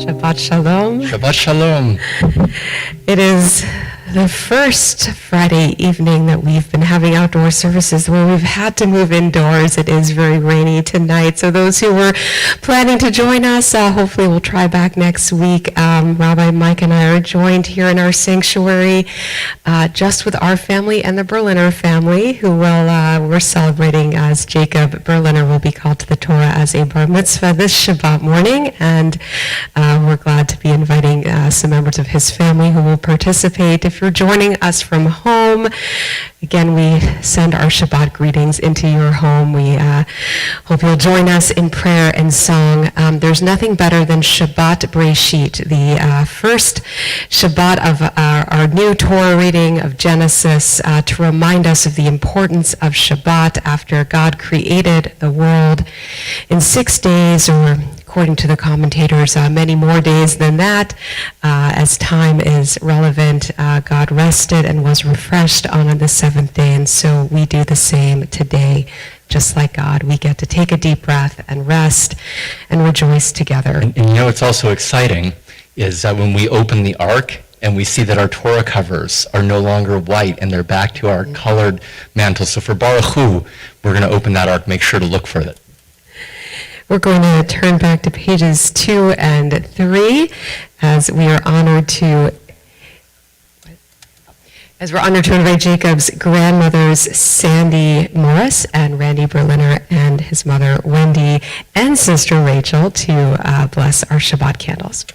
Shabbat Shalom. Shabbat Shalom. It is the first Friday evening that we've been having outdoor services where we've had to move indoors. It is very rainy tonight, so those who were planning to join us, hopefully we'll try back next week. Rabbi Mike and I are joined here in our sanctuary just with our family and the Berliner family, who we're celebrating as Jacob Berliner will be called to the Torah as a bar mitzvah this Shabbat morning, and we're glad to be inviting some members of his family who will participate. If you're joining us from home, again, we send our Shabbat greetings into your home. We hope you'll join us in prayer and song. There's nothing better than Shabbat Breshit, the first Shabbat of our new Torah reading of Genesis, to remind us of the importance of Shabbat after God created the world in 6 days, or according to the commentators, many more days than that. As time is relevant, God rested and was refreshed on the seventh day, and so we do the same today. Just like God, we get to take a deep breath and rest and rejoice together. And you know what's also exciting is that when we open the Ark and we see that our Torah covers are no longer white and they're back to our colored mantles. So for Baruch Hu, we're going to open that Ark. Make sure to look for it. We're going to turn back to pages 2 and 3 as we are honored to invite Jacob's grandmothers, Sandy Morris and Randy Berliner, and his mother, Wendy, and sister Rachel, to bless our Shabbat candles.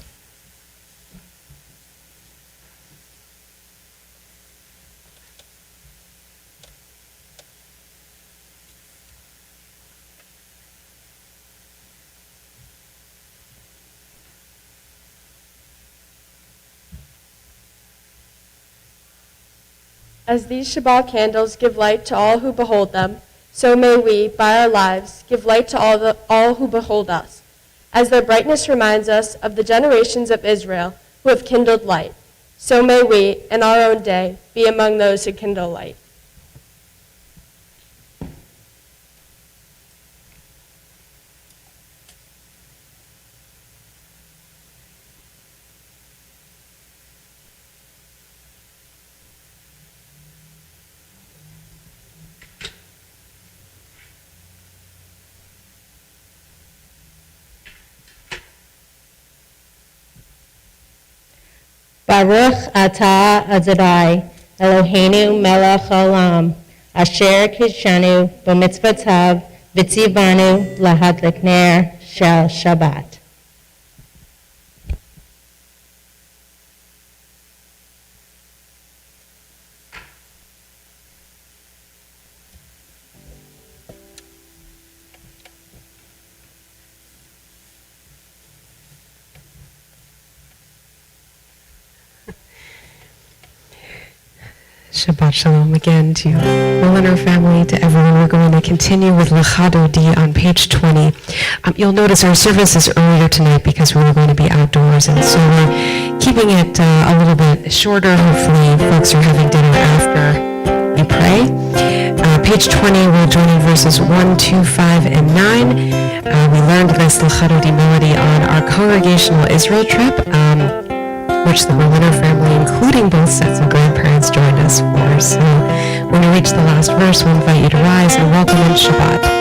As these Shabbat candles give light to all who behold them, So may we, by our lives, give light to all who behold us, as their brightness reminds us of the generations of Israel who have kindled light. So may we, in our own day, be among those who kindle light. Baruch atah Adonai Eloheinu melech haolam asher kidshanu b'mitzvotav v'tzivanu lahadlik ner shel Shabbat. Shabbat Shalom again to all in our family, to everyone. We're going to continue with Lechado D on page 20. You'll notice our service is earlier tonight because we were going to be outdoors, and so we're keeping it a little bit shorter. Hopefully folks are having dinner after we pray. Page 20, we'll join in verses 1, 2, 5, and 9. We learned this Lechado D melody on our congregational Israel trip, which the Berliner family, including both sets of grandparents, joined us for. So when we reach the last verse, we invite you to rise and welcome in Shabbat.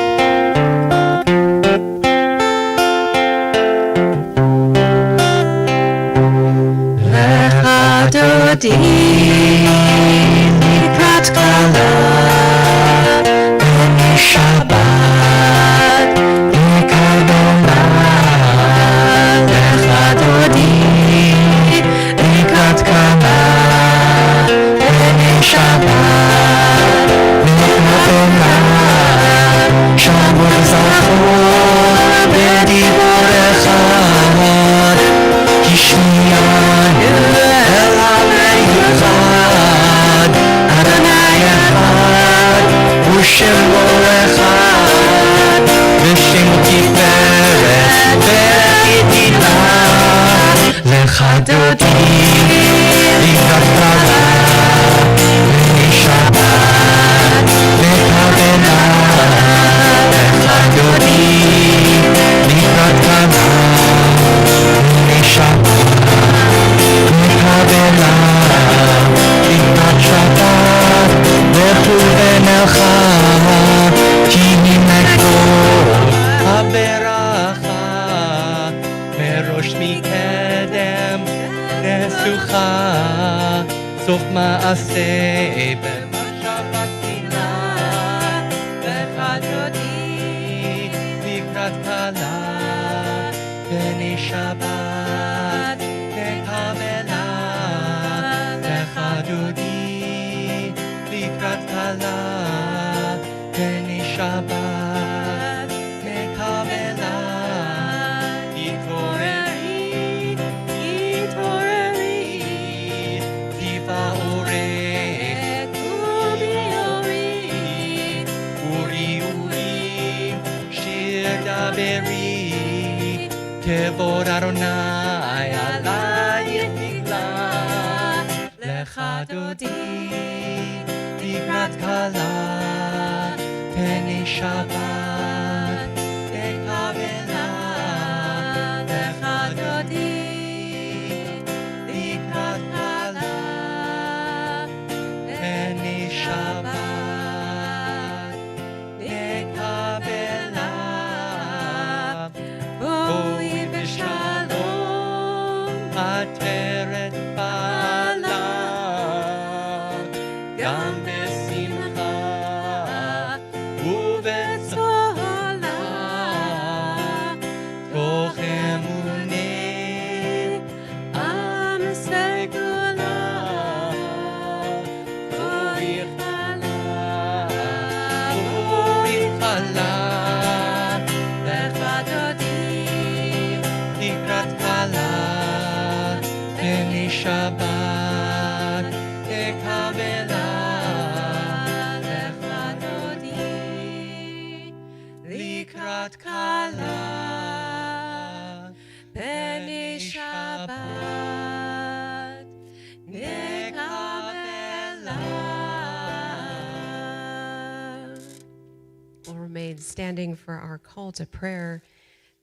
remain standing for our call to prayer,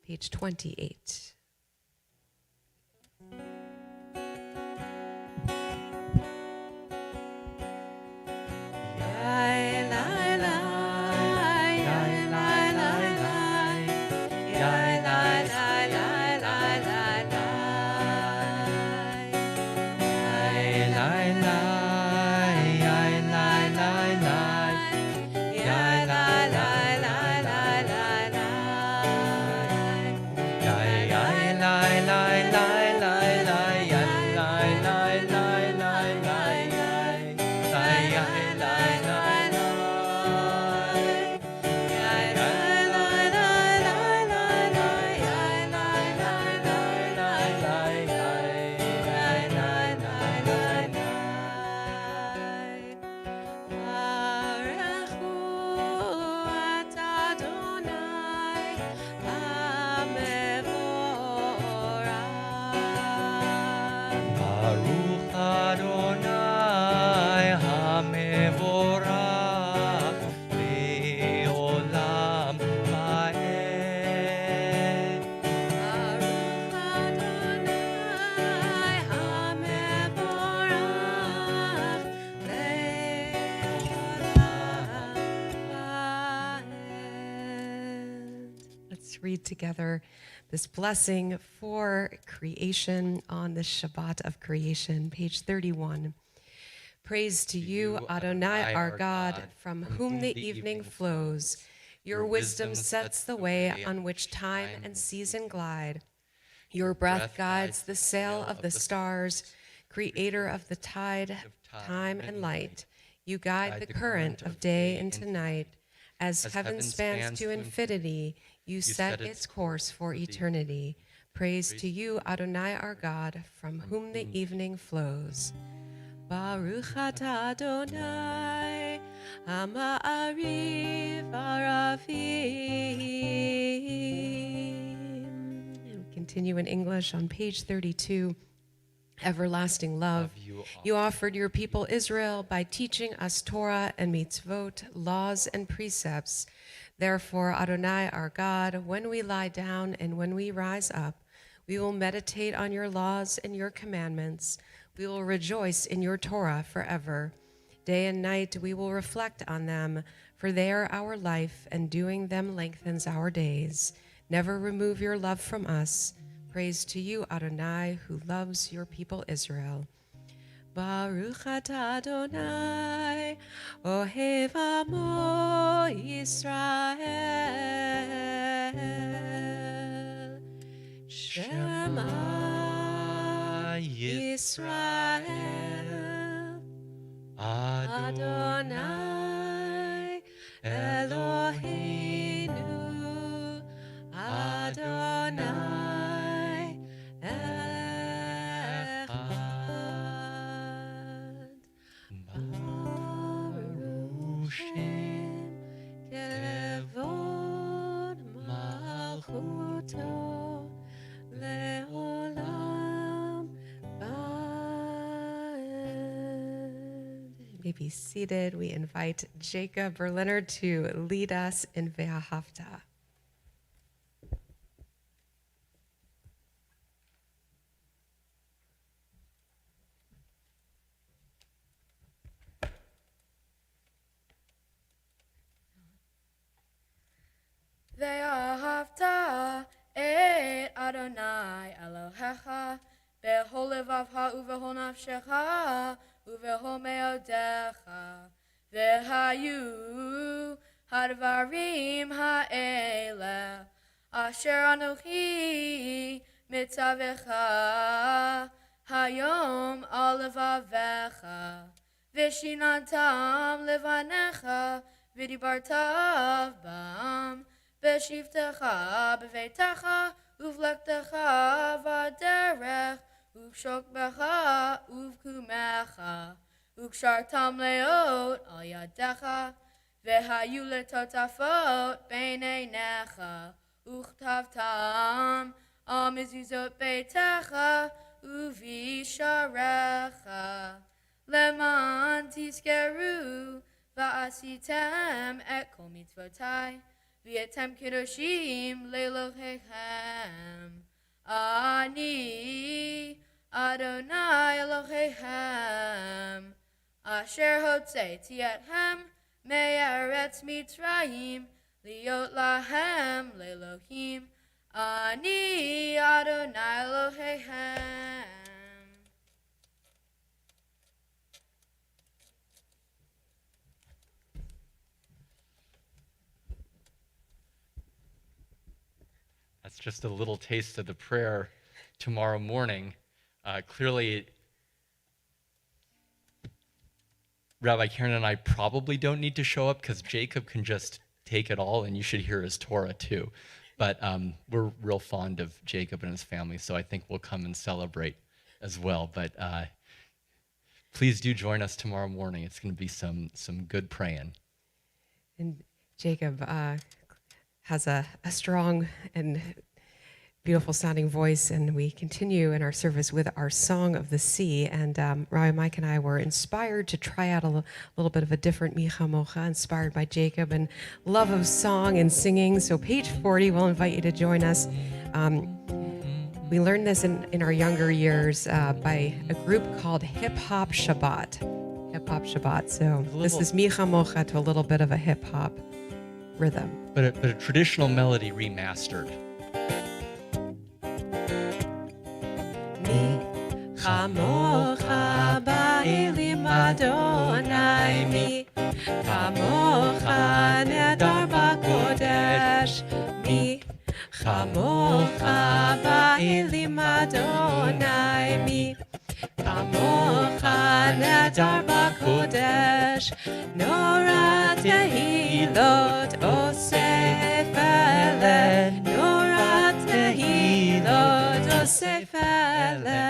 page 28. Read together this blessing for creation on the Shabbat of creation, page 31. Praise to you, Adonai, our God, from whom the evening flows. Your wisdom sets the way on which time and season glide. Your breath guides the sail of the stars, creator of the tide, time and light. You guide the current of day into night. As heaven spans to infinity, you set its course for eternity. Praise to you, Adonai, our God, from whom the evening flows. Baruch atah Adonai, Ha'ma'ariv Aravim. And we continue in English on page 32. Everlasting love, you offered your people Israel by teaching us Torah and mitzvot, laws and precepts. Therefore, Adonai, our God, when we lie down and when we rise up, we will meditate on your laws and your commandments. We will rejoice in your Torah forever. Day and night we will reflect on them, for they are our life, and doing them lengthens our days. Never remove your love from us. Praise to you, Adonai, who loves your people Israel. Baruch atah Adonai, Ohev Amo Yisrael. Shema Yisrael. Adonai Eloheinu. Adonai Echad. Baruch Shem Kevod Malchuto Leolam Vaed. You may be seated. We invite Jacob Berliner to lead us in Ve'ahavta. Ve'ahavta et Adonai Elohecha be'chol levavcha uve'chol nafshecha uve'chol me'odecha ve'hayu hadvarim ha'eleh asher anochi mitzavecha hayom al levavecha v'shinantam levanecha v'dibartav bam Beshivtecha beveitecha uvlektecha vaderech uvshokbecha uvkumecha ukshartam leot al yadecha vehayu letotafot beineinecha uchtavtam al mezuzot beitecha uvisharecha leman tiskeru va'asitem et kol mitzvotai v'etem kedoshim le'Elohechem. Ani Adonai Elohechem, asher hotzeiti etchem me'eretz Mitzrayim, liot lahem le'Elohim. Ani Adonai Elohechem. That's just a little taste of the prayer tomorrow morning. Clearly, Rabbi Karen and I probably don't need to show up because Jacob can just take it all and you should hear his Torah too. But we're real fond of Jacob and his family, so I think we'll come and celebrate as well. But please do join us tomorrow morning. It's going to be some good praying. And Jacob has a strong and beautiful sounding voice, and we continue in our service with our Song of the Sea. And Rabbi Mike and I were inspired to try out a little bit of a different Micha Mocha, inspired by Jacob and love of song and singing. So page 40, we'll invite you to join us. We learned this in our younger years by a group called Hip Hop Shabbat. Hip Hop Shabbat. So this is Micha Mocha to a little bit of a hip hop rhythm. But a traditional melody remastered. Chamocha ba'elim Adonai, mi chamocha nedar b'kodesh, mi chamocha ba'elim Adonai, mi chamocha nedar b'kodesh, nora tehilot osef eleh, nora tehilot osef eleh.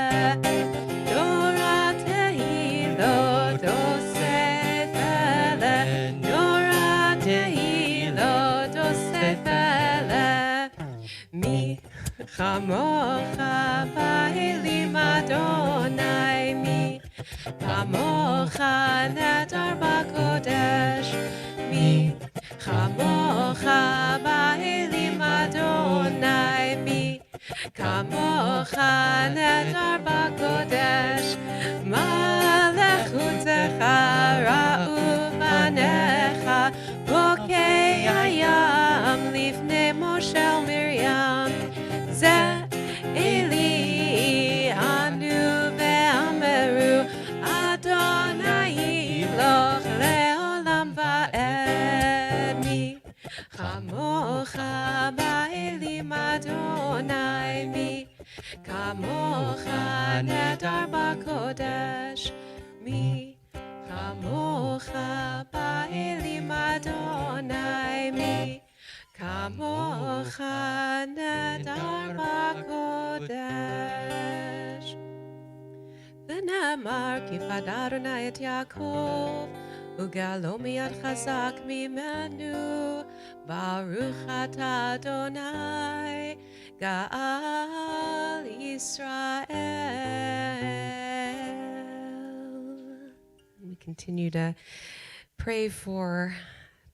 Chamocha ba'elim Adonai, mi chamocha nedar b'kodesh, mi chamocha ba'elim Adonai, mi chamocha nedar b'kodesh, malechutecha ra'u banecha, bokei hayam lifnei Moshe Miriam. Eli anu ve'ameru Adonai loch le'olam va'ed, mi chamocha ba'elim Adonai, mi chamocha nedar b'kodesh, mi chamocha ba'elim Adonai, mi Kamocha nedar b'kodesh. V'namar kifad Adonai et Yaakov, ugalo miyad chazak mimenu, Baruch ata Adonai, Ga'al Yisrael. We continue to pray for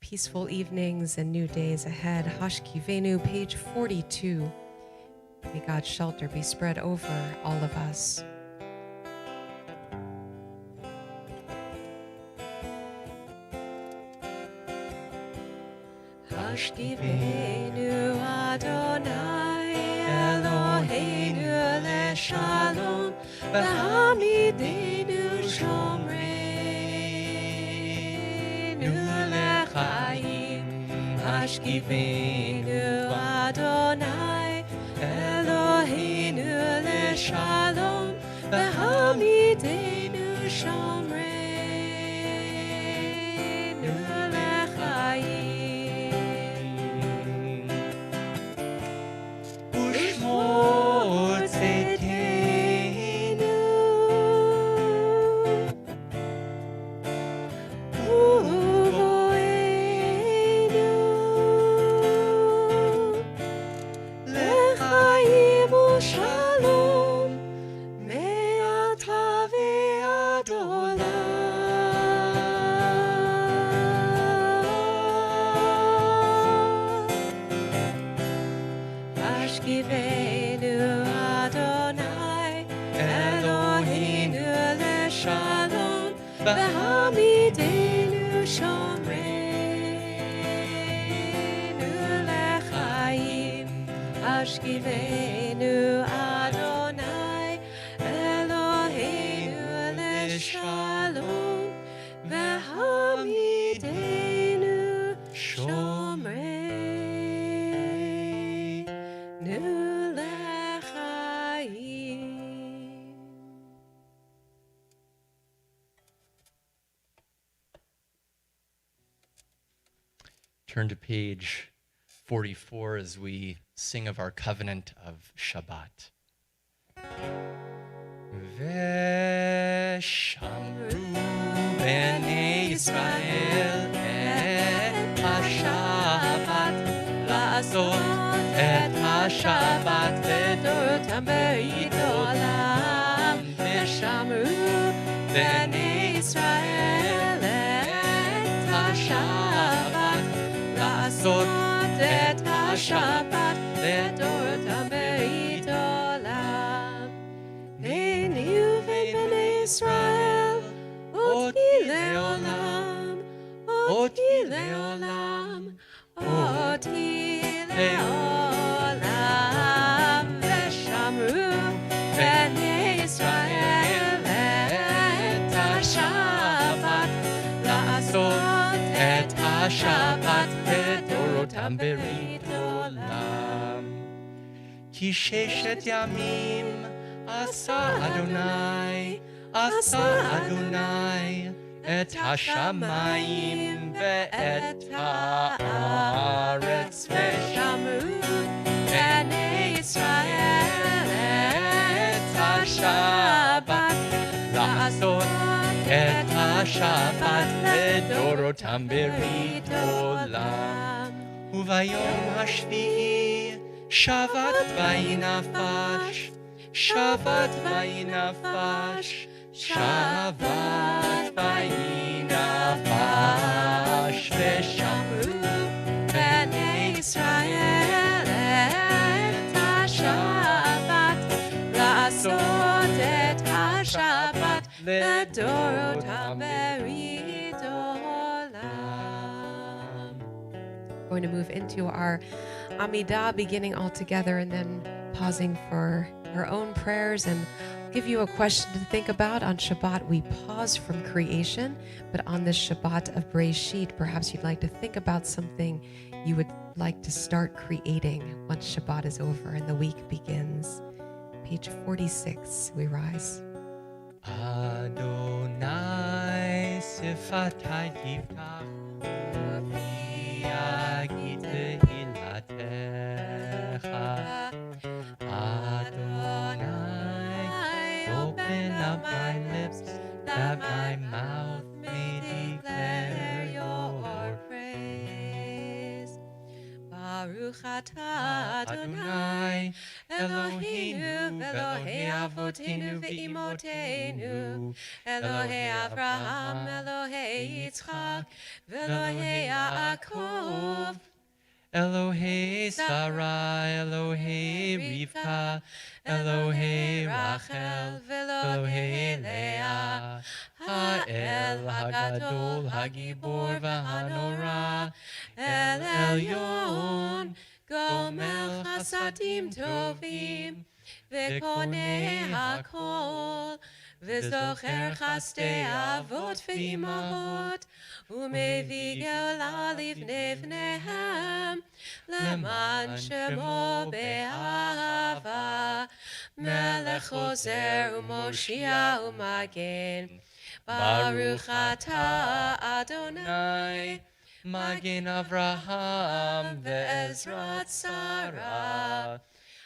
peaceful evenings and new days ahead. Hashkivenu, page 42. May God's shelter be spread over all of us. Hashkivenu Adonai Eloheinu leShalom, v'hamidenu shomreinu lechaim. Hashkivenu Adonai Eloheinu leShalom, v'hamidenu shomreinu lechaim. Shalom, me'ata ve'ad olam. לשלום, והעמידנו שומרנו לחיים, השכיבנו אדוני אלוהינו לשלום, והעמידנו שומרנו לחיים. Turn to page 44 as we sing of our covenant of Shabbat. Veshamru b'nei Yisrael et HaShabbat לעשות את השבת לדורותם ברית עולם. ושמרו בני ישראל את השבת לעשות את השבת לדורותם ברית עולם. ביני ובין בני ישראל אותי לעולם, אותי לעולם, אותי לעולם. ושמרו בני ישראל את השבת לעשות את השבת לדורותם ברית עולם. כי ששת ימים עשה אדוני, עשה אדוני את השמיים ואת הארץ. ושמרו בני ישראל את השבת לעשות את השבת לדורותם ברית עולם. וביום השביעי שבת ויהי נפש, שבת ויהי נפש, שבת ויהי נפש. ושמרו בני ישראל את השבת לעשות את השבת לדורותם ברית עולם. Going to move into our Amidah, beginning all together and then pausing for our own prayers, and give you a question to think about. On Shabbat, we pause from creation, but on this Shabbat of Bereshit, perhaps you'd like to think about something you would like to start creating once Shabbat is over and the week begins. Page 46, we rise. Adonai sifatai yiftach, ufi yagid tehilatecha. Adonai, open up my lips, that my mouth may declare your praise. Baruch atah Adonai, Eloheinu, Elohei Avotenu ve'imotenu, Elohei Avraham, Elohei Yitzchak, Elohei Yaakov. Elohei Sarah, Elohei Rivka, Elohei Rachel, Elohei Leah, Ha'el Hagadol, Hagibor v'Hanora, El Elyon, Gomel Chasadim Tovim, V'konei Hakol, V'zocher Chasdei Avot v'imahot, U'mevii geula livnei bneihem, Leman shemo be'ahava, Melech chozer u'moshia u'magen. Baruch atah Adonai, Magen Avraham ve'ezrat Sarah.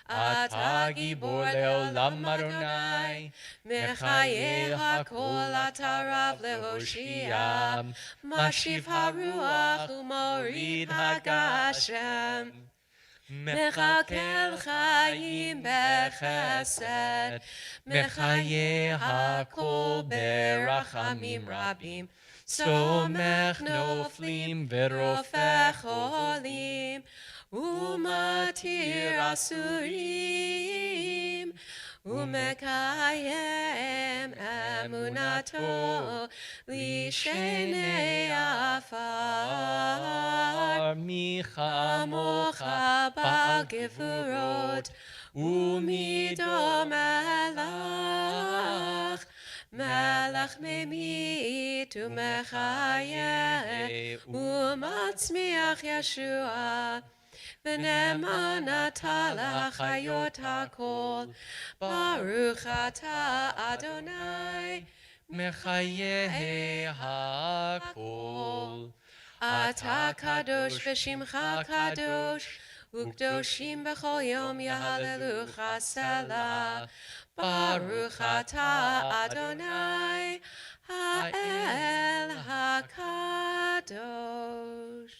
Ata gibor leolam Adonai, Mechaye hakol atarav lehoshia, Mashiv haruach u'morid hagashem. Mechakel chayim bechesed, Mechaye hakol berachamim rabim. Somech noflim verofech olim, Umatir asurim, Umekayem emunato lishene afar. Michamocha Bagivurot umido melach. Melech memit umechayeh umatzmiach Yeshua. V'nemanata lachayot hakol. Baruch ata Adonai. Mechaye hakol. Ata kadosh v'shimcha kadosh. Ukdoshim b'chol yom yahalelucha selah. Baruch ata Adonai ha'el hakadosh.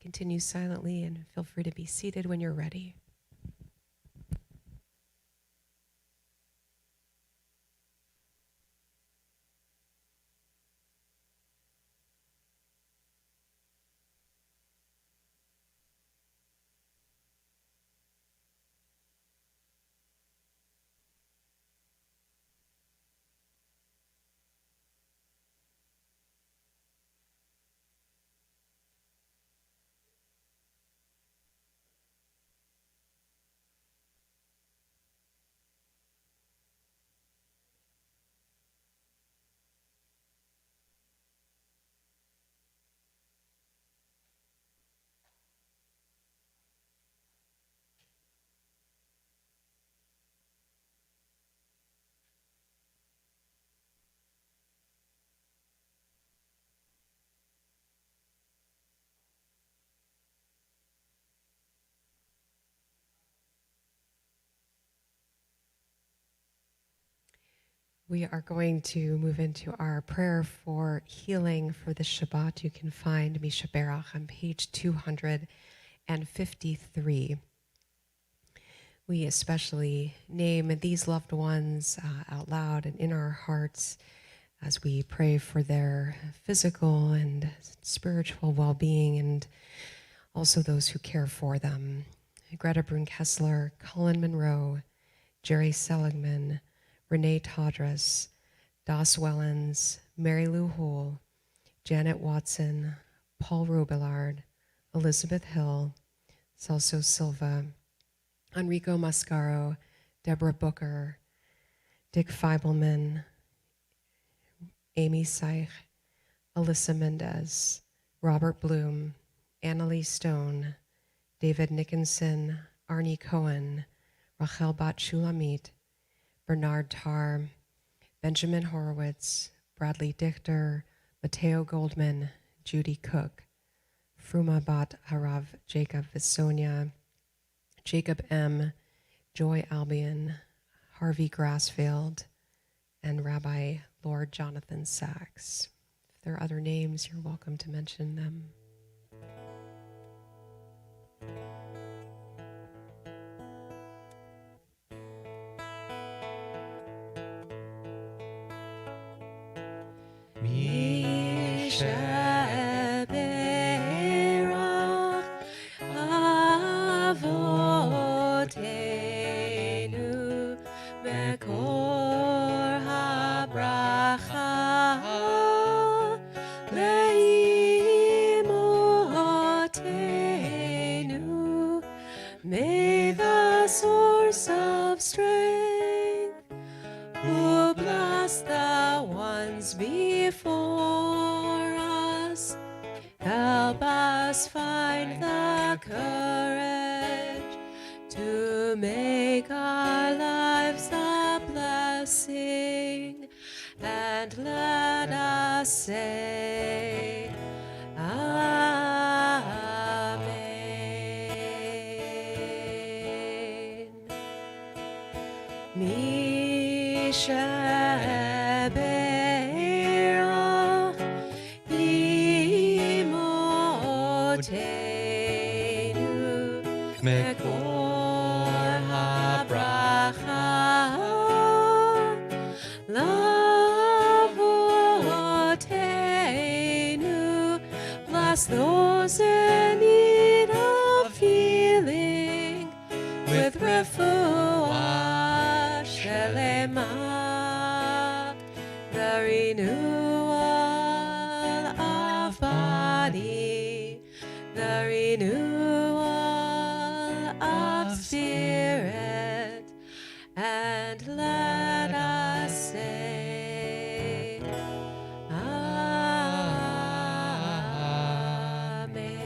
Continue silently and feel free to be seated when you're ready. We are going to move into our prayer for healing for the Shabbat. You can find Misha Berach on page 253. We especially name these loved ones out loud and in our hearts as we pray for their physical and spiritual well-being, and also those who care for them. Greta Brun-Kessler, Colin Monroe, Jerry Seligman, Renee Todras, Das Wellens, Mary Lou Houle, Janet Watson, Paul Robillard, Elizabeth Hill, Celso Silva, Enrico Mascaro, Deborah Booker, Dick Feibelman, Amy Seich, Alyssa Mendez, Robert Bloom, Annalie Stone, David Nickinson, Arnie Cohen, Rachel Bat Shulamit, Bernard Tarr, Benjamin Horowitz, Bradley Dichter, Matteo Goldman, Judy Cook, Fruma Bat Harav Jacob Visonia, Jacob M., Joy Albion, Harvey Grassfield, and Rabbi Lord Jonathan Sachs. If there are other names, you're welcome to mention them. May the source of strength, who bless the ones before us, help us find the courage to make our lives a blessing, and let us say, Amen. Misha Berach Imotenu Mekor HaBracha Lavotenu. Bless those in need of healing with refuah renewal of body, the renewal of spirit, and let us say, Amen.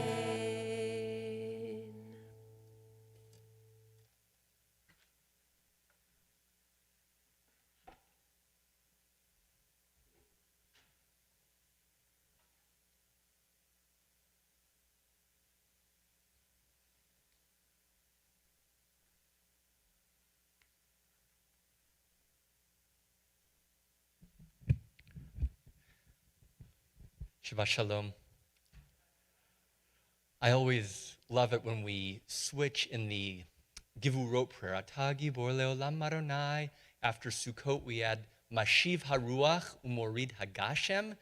Shabbat Shalom. I always love it when we switch in the Givurot prayer. Ata gibor leolam Adonai. After Sukkot, we add Mashiv haruach umorid hagashem.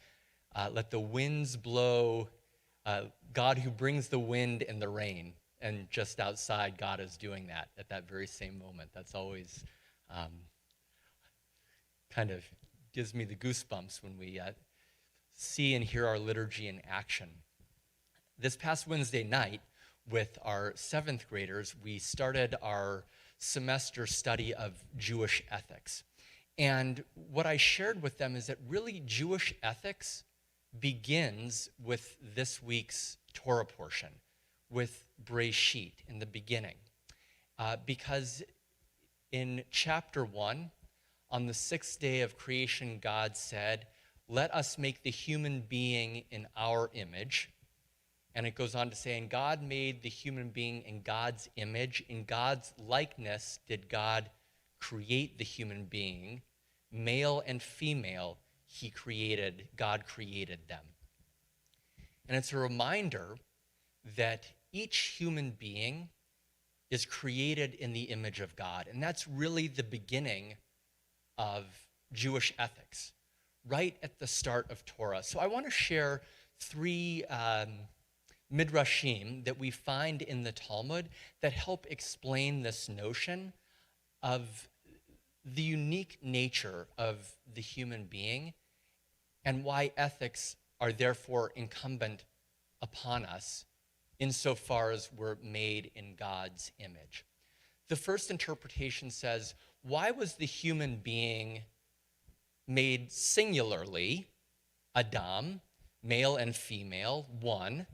Let the winds blow. God who brings the wind and the rain. And just outside, God is doing that at that very same moment. That's always kind of gives me the goosebumps when we see and hear our liturgy in action. This past Wednesday night, with our 7th graders, we started our semester study of Jewish ethics. And what I shared with them is that really Jewish ethics begins with this week's Torah portion, with Breshit in the beginning. Because in chapter 1, on the 6th day of creation, God said, "Let us make the human being in our image." And it goes on to say, and God made the human being in God's image. In God's likeness did God create the human being. Male and female, God created them. And it's a reminder that each human being is created in the image of God. And that's really the beginning of Jewish ethics, right at the start of Torah. So I want to share 3 midrashim that we find in the Talmud that help explain this notion of the unique nature of the human being and why ethics are therefore incumbent upon us insofar as we're made in God's image. The first interpretation says, why was the human being made singularly, Adam, male and female, one,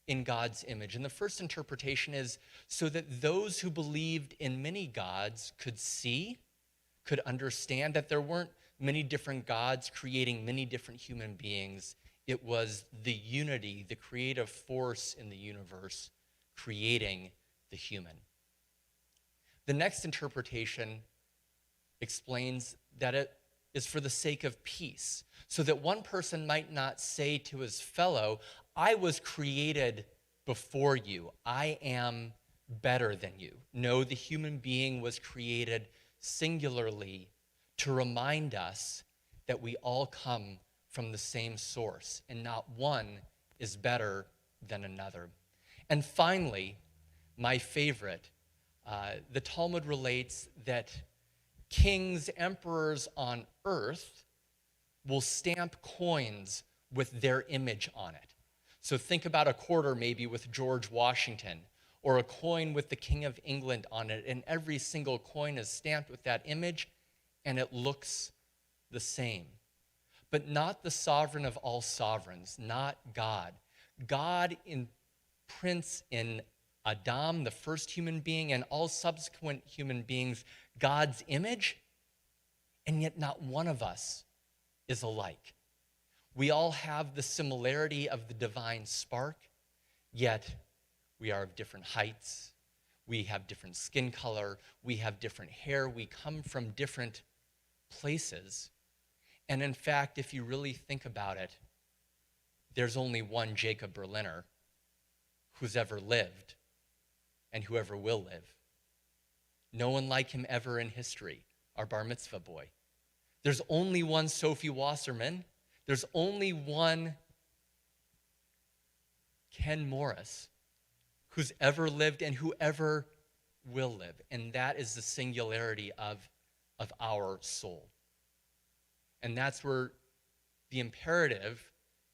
in God's image? And the first interpretation is so that those who believed in many gods could see, could understand that there weren't many different gods creating many different human beings. It was the unity, the creative force in the universe creating the human. The next interpretation explains that it is for the sake of peace, so that one person might not say to his fellow, I was created before you. I am better than you. No, the human being was created singularly to remind us that we all come from the same source, and not one is better than another. And finally, my favorite, the Talmud relates that kings, emperors on earth will stamp coins with their image on it. So think about a quarter maybe with George Washington, or a coin with the King of England on it, and every single coin is stamped with that image, and it looks the same. But not the sovereign of all sovereigns, not God. God imprints in Adam, the first human being, and all subsequent human beings, God's image, and yet not one of us is alike. We all have the similarity of the divine spark, yet we are of different heights, we have different skin color, we have different hair, we come from different places. And in fact, if you really think about it, there's only one Jacob Berliner who's ever lived and whoever will live. No one like him ever in history, our bar mitzvah boy. There's only one Sophie Wasserman. There's only one Ken Morris who's ever lived and whoever will live. And that is the singularity of our soul. And that's where the imperative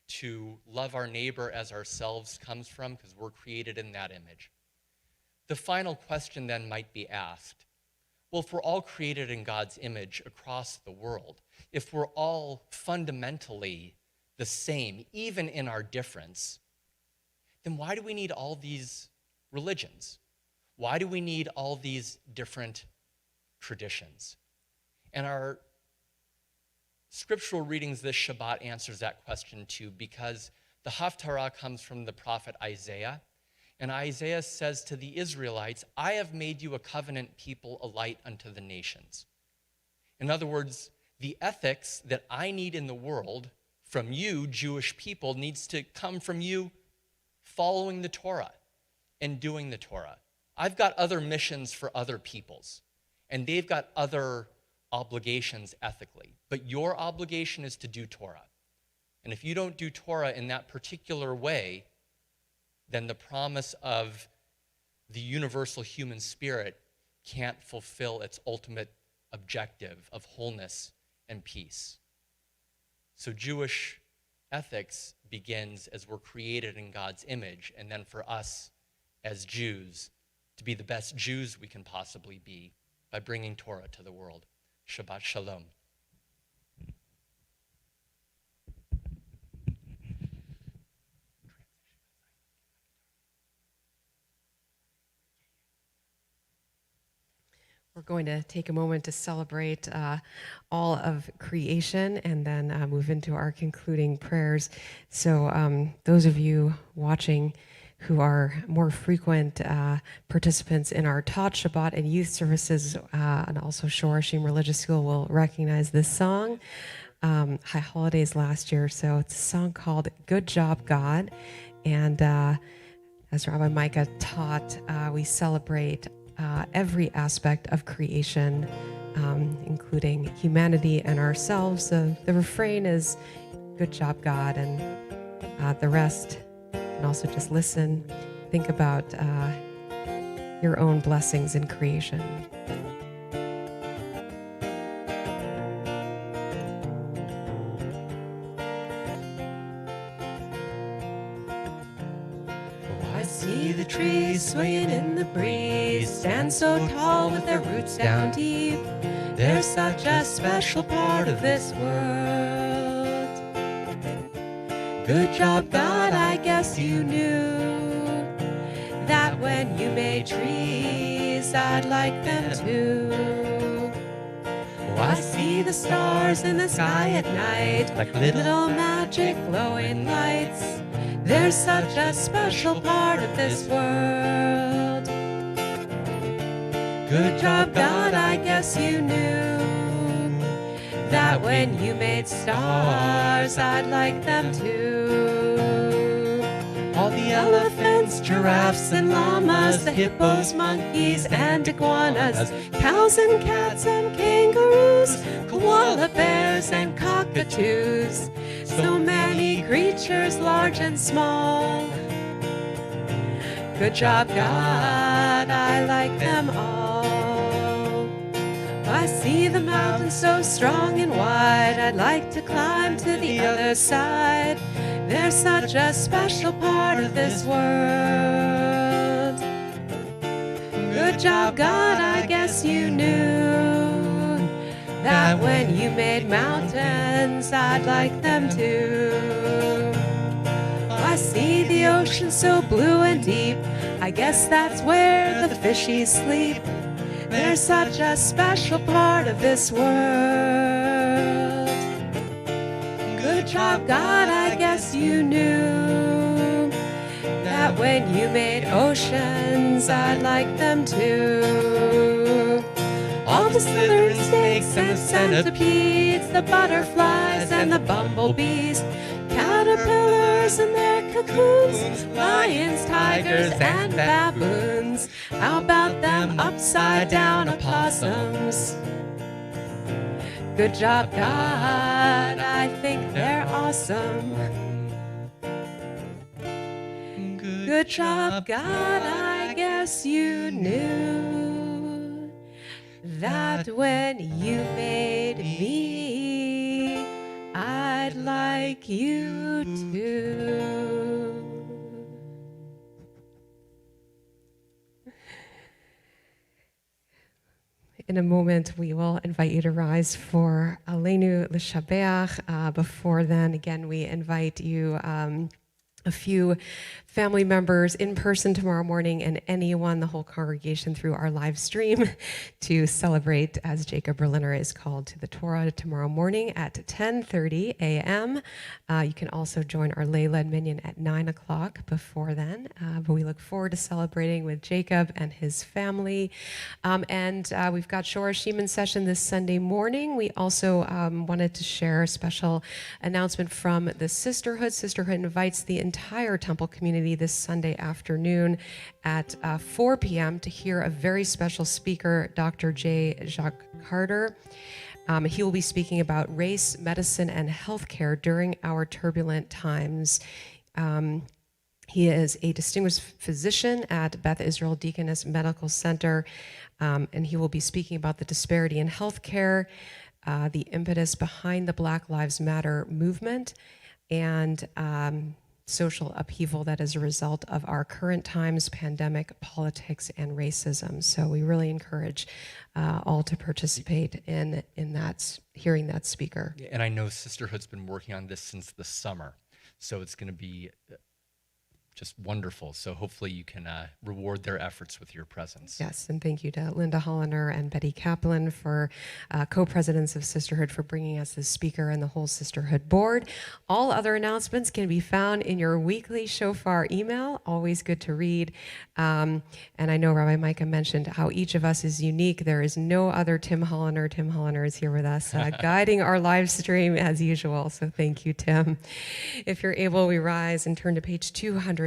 to love our neighbor as ourselves comes from, because we're created in that image. The final question then might be asked, well, if we're all created in God's image across the world, if we're all fundamentally the same, even in our difference, then why do we need all these religions? Why do we need all these different traditions? And our scriptural readings this Shabbat answers that question too, because the Haftarah comes from the prophet Isaiah. And Isaiah says to the Israelites, I have made you a covenant people, a light unto the nations. In other words, the ethics that I need in the world from you, Jewish people, needs to come from you following the Torah and doing the Torah. I've got other missions for other peoples, and they've got other obligations ethically. But your obligation is to do Torah. And if you don't do Torah in that particular way, then the promise of the universal human spirit can't fulfill its ultimate objective of wholeness and peace. So Jewish ethics begins as we're created in God's image, and then for us as Jews to be the best Jews we can possibly be by bringing Torah to the world. Shabbat Shalom. We're going to take a moment to celebrate all of creation and then move into our concluding prayers. So those of you watching who are more frequent participants in our Taught Shabbat and youth services and also Shorashim Religious School will recognize this song. High Holidays last year, so it's a song called Good Job, God. And as Rabbi Micah taught, we celebrate every aspect of creation, including humanity and ourselves. The refrain is, good job, God, and the rest, and also just listen, think about your own blessings in creation. See the trees swaying in the breeze, stand so tall with their roots down deep. They're such a special part of this world. Good job, God, I guess you knew that when you made trees, I'd like them too. Oh, I see the stars in the sky at night, like little magic glowing lights. They're such a special part of this world. Good job, God, I guess you knew that when you made stars, I'd like them too. All the elephants, giraffes, and llamas, the hippos, monkeys, and iguanas, cows and cats and kangaroos, koala bears and cockatoos. So many creatures, large and small. Good job, God, I like them all. I see the mountains so strong and wide, I'd like to climb to the other side. They're such a special part of this world. Good job, God, I guess you knew that when you made mountains, I'd like them too. I see the ocean so blue and deep, I guess that's where the fishies sleep. They're such a special part of this world. Good job, God, I guess you knew that when you made oceans, I'd like them too. All the slithering snakes and the centipedes, the butterflies and the bumblebees, caterpillars and their cocoons, lions, tigers, and baboons. How about them upside down opossums? Good job, God, I think they're awesome. Good job, God, I guess you knew that when you made me, like you too. In a moment, we will invite you to rise for Aleinu L'Shabeach. Before then, again, we invite you, a few family members in person tomorrow morning and anyone, the whole congregation through our live stream to celebrate as Jacob Berliner is called to the Torah tomorrow morning at 10:30 a.m. You can also join our lay-led minyan at 9 o'clock before then. But we look forward to celebrating with Jacob and his family. And we've got Shora Shemin session this Sunday morning. We also wanted to share a special announcement from the Sisterhood. Sisterhood invites the entire Temple community this Sunday afternoon at 4 p.m. to hear a very special speaker, Dr. J. Jacques Carter. He will be speaking about race, medicine, and healthcare during our turbulent times. He is a distinguished physician at Beth Israel Deaconess Medical Center, and he will be speaking about the disparity in healthcare, the impetus behind the Black Lives Matter movement, and social upheaval that is a result of our current times, pandemic, politics, and racism. So we really encourage all to participate in that, hearing that speaker. And I know Sisterhood's been working on this since the summer, so it's going to be just wonderful. So hopefully you can reward their efforts with your presence. Yes, and thank you to Linda Holliner and Betty Kaplan for co-presidents of Sisterhood for bringing us this speaker and the whole Sisterhood board. All other announcements can be found in your weekly shofar email, always good to read. And I know Rabbi Micah mentioned how each of us is unique. There is no other Tim Holliner. Tim Holliner is here with us, guiding our live stream as usual. So thank you, Tim. If you're able, we rise and turn to page 282.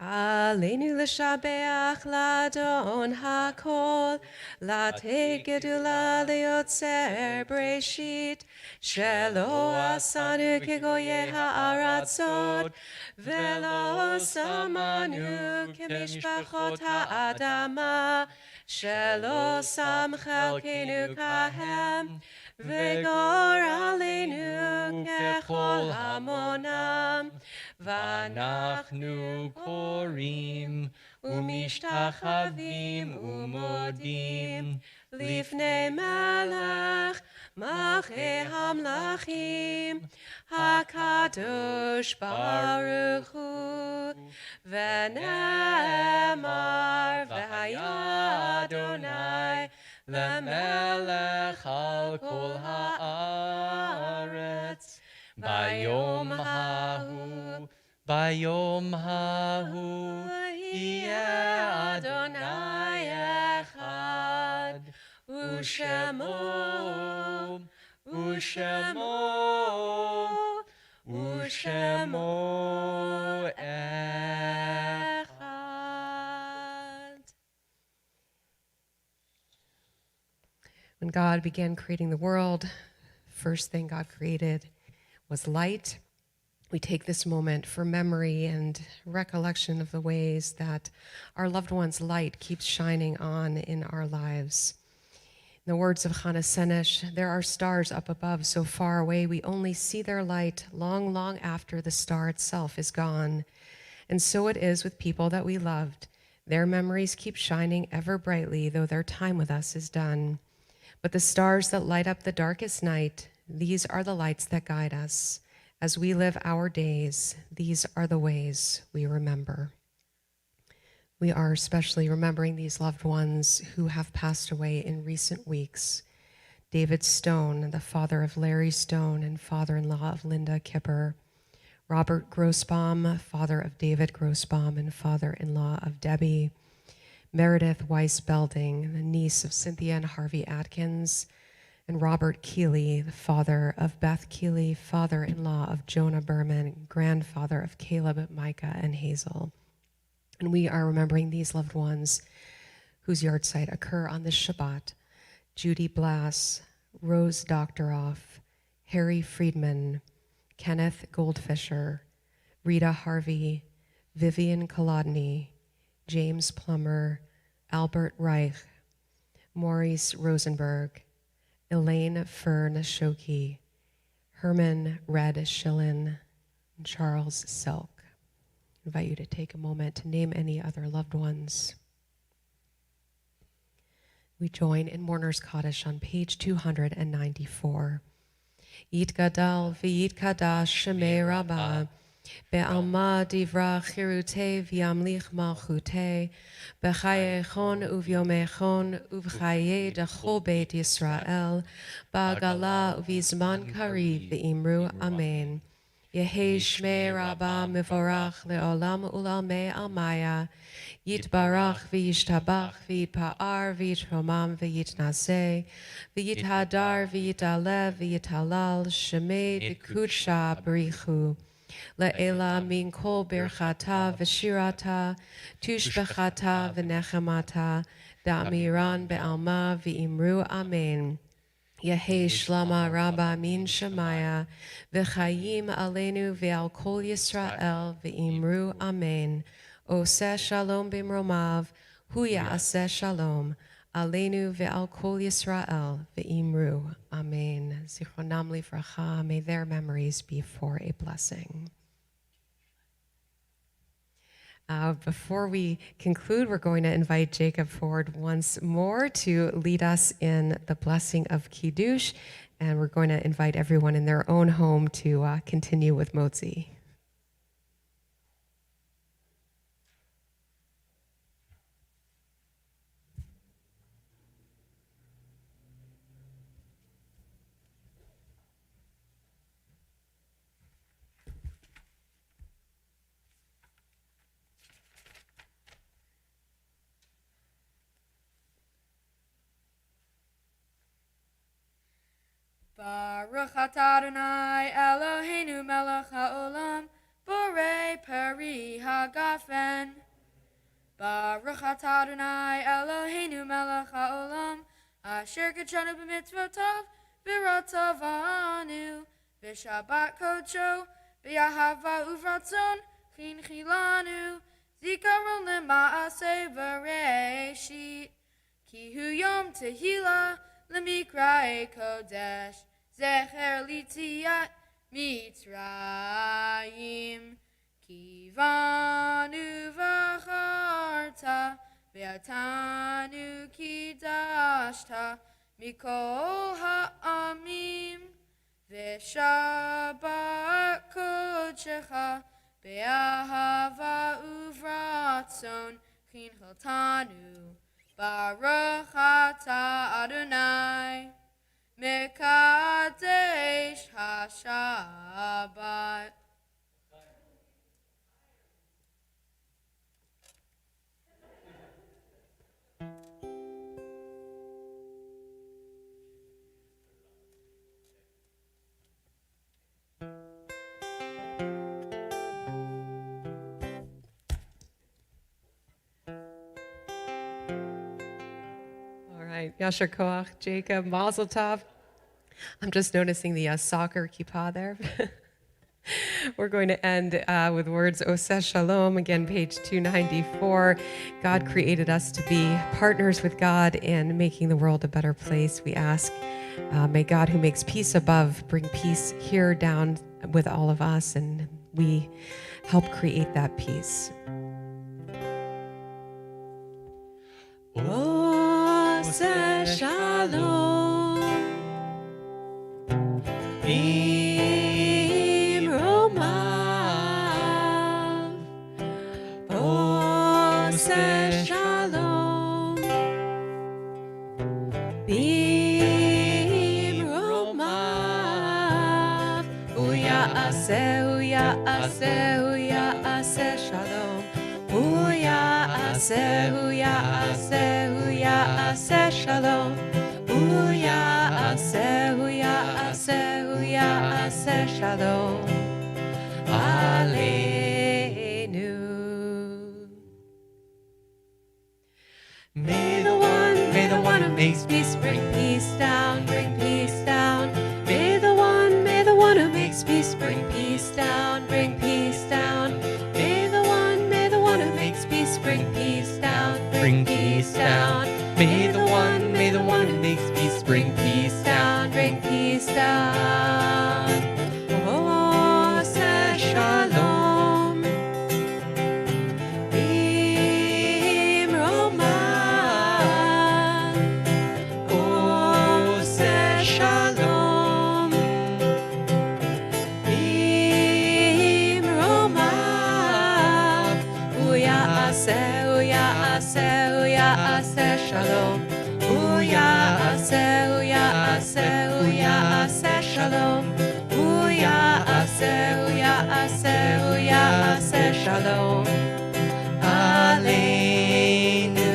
Aleinu l'shabeach l'adon hakol, latei gedula liyotzer breshit, shelo asanu kegoye ha'aratzot, velo samanu kemishpachot ha'adama, shelo sam chelkenu kahem, v'gor aleinu kechol hamonam, ואנחנו קוראים ומשתחווים ומודים לפני מלך מלכי המלכים הקדוש ברוך הוא ונאמר והיה אדוני למלך על כל הארץ ביום ההוא יהיה אדוני אחד ושמו אחד. When God began creating the world, first thing God created was light. We take this moment for memory and recollection of the ways that our loved ones' light keeps shining on in our lives. In the words of Chana Senesh, there are stars up above so far away we only see their light long, long after the star itself is gone. And so it is with people that we loved. Their memories keep shining ever brightly, though their time with us is done. But the stars that light up the darkest night, these are the lights that guide us. As we live our days, these are the ways we remember. We are especially remembering these loved ones who have passed away in recent weeks. David Stone, the father of Larry Stone and father-in-law of Linda Kipper. Robert Grossbaum, father of David Grossbaum and father-in-law of Debbie. Meredith Weiss Belding, the niece of Cynthia and Harvey Atkins. And Robert Keeley, the father of Beth Keeley, father-in-law of Jonah Berman, grandfather of Caleb, Micah, and Hazel. And we are remembering these loved ones whose yahrzeit occur on this Shabbat: Judy Blass, Rose Doctoroff, Harry Friedman, Kenneth Goldfisher, Rita Harvey, Vivian Kolodny, James Plummer, Albert Reich, Maurice Rosenberg, Elaine Fern Shoki, Herman Red Schillen, and Charles Selk. I invite you to take a moment to name any other loved ones. We join in Mourner's Kaddish on page 294. Yit gadal v'yit kadash shemei rabbah, be'alma divra chirute v'yamlich malchute, b'chayechon uvyomechon uvchaye dachol beit Yisrael, ba'gala uvizman kariv v'imru amen. Yehi shmei rabbah mevorach le'olam ulalmei almaya, Yitbarach v'yishtabach v'yitpa'ar v'yitromam v'yitnaseh v'yithadar v'yitalev v'yitalal shemei v'kudsha b'richu le'ela min kol birchata v'shirata tushbechata v'nechemata da'miran be'alma v'imru amen. Yehi shlama rabba min shemaya v'chayim aleinu ve'al kol Yisrael v'imru amen. Oseh shalom b'mromav, hu ya'aseh shalom, aleinu ve'al kol Yisrael ve'imru. Amen. Zichronam livracha, may their memories be for a blessing. Before we conclude, we're going to invite Jacob forward once more to lead us in the blessing of Kiddush, and we're going to invite everyone in their own home to continue with Motzi. Baruch atah Adonai Eloheinu melech haolam, borei peri hagafen. Baruch atah Adonai Eloheinu melech haolam, asher kitshanu b'mitzvotav v'ratzavanu, v'shabbat kodsho, v'yahava uvratzon, chinchilanu, zikaron lema'aseh v'reishit, ki hu yom tehillah, Lemikrae Kodesh, Zecher Litziat Mitzrayim, Kivanu Vacharta, Ve'atanu Kidashta, Mikol Ha'amim, Ve'shabbat Kodshecha, Be'ahava Uvratzon, Chinchaltanu, Baruch atah Adonai, Mekadesh HaShabbat. Yasher Koach, Jacob, Mazel Tov. I'm just noticing the soccer kippah there. We're going to end with words, Oseh Shalom, again, page 294. God created us to be partners with God in making the world a better place. We ask, may God who makes peace above bring peace here down with all of us, and we help create that peace. Oseh Shalom, Bimromav. Oseh Shalom, Bimromav. Uya'aseh, uya'aseh, uya'aseh Shalom. Uya'aseh, uya'aseh, uya'aseh Shalom. Uya'aseh, uya'aseh, uya'aseh Shalom. Aleinu. May the one who makes peace bring peace down, bring peace down. May the one who makes peace bring peace down, bring peace down. May the one who makes peace bring peace down, bring peace down. May the one who makes peace bring peace down. peace down. Oh, say shalom. Imroma. Oh, say shalom. Imroma. Uya ase shalom. Uya ase shalom. Uya ase shalom. Aleinu.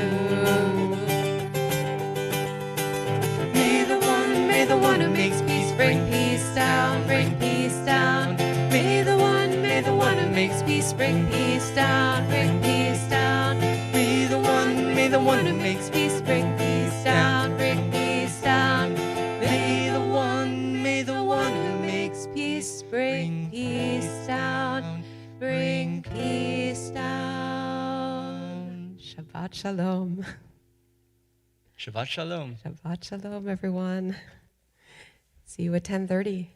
May the one who makes peace bring peace down, bring peace down. May the one who makes peace bring peace down, bring peace down. May the one who makes peace bring peace down, bring peace down. May the one who makes peace bring peace down, bring peace down. Shabbat shalom. Shabbat shalom. Shabbat shalom, everyone. See you at 10:30.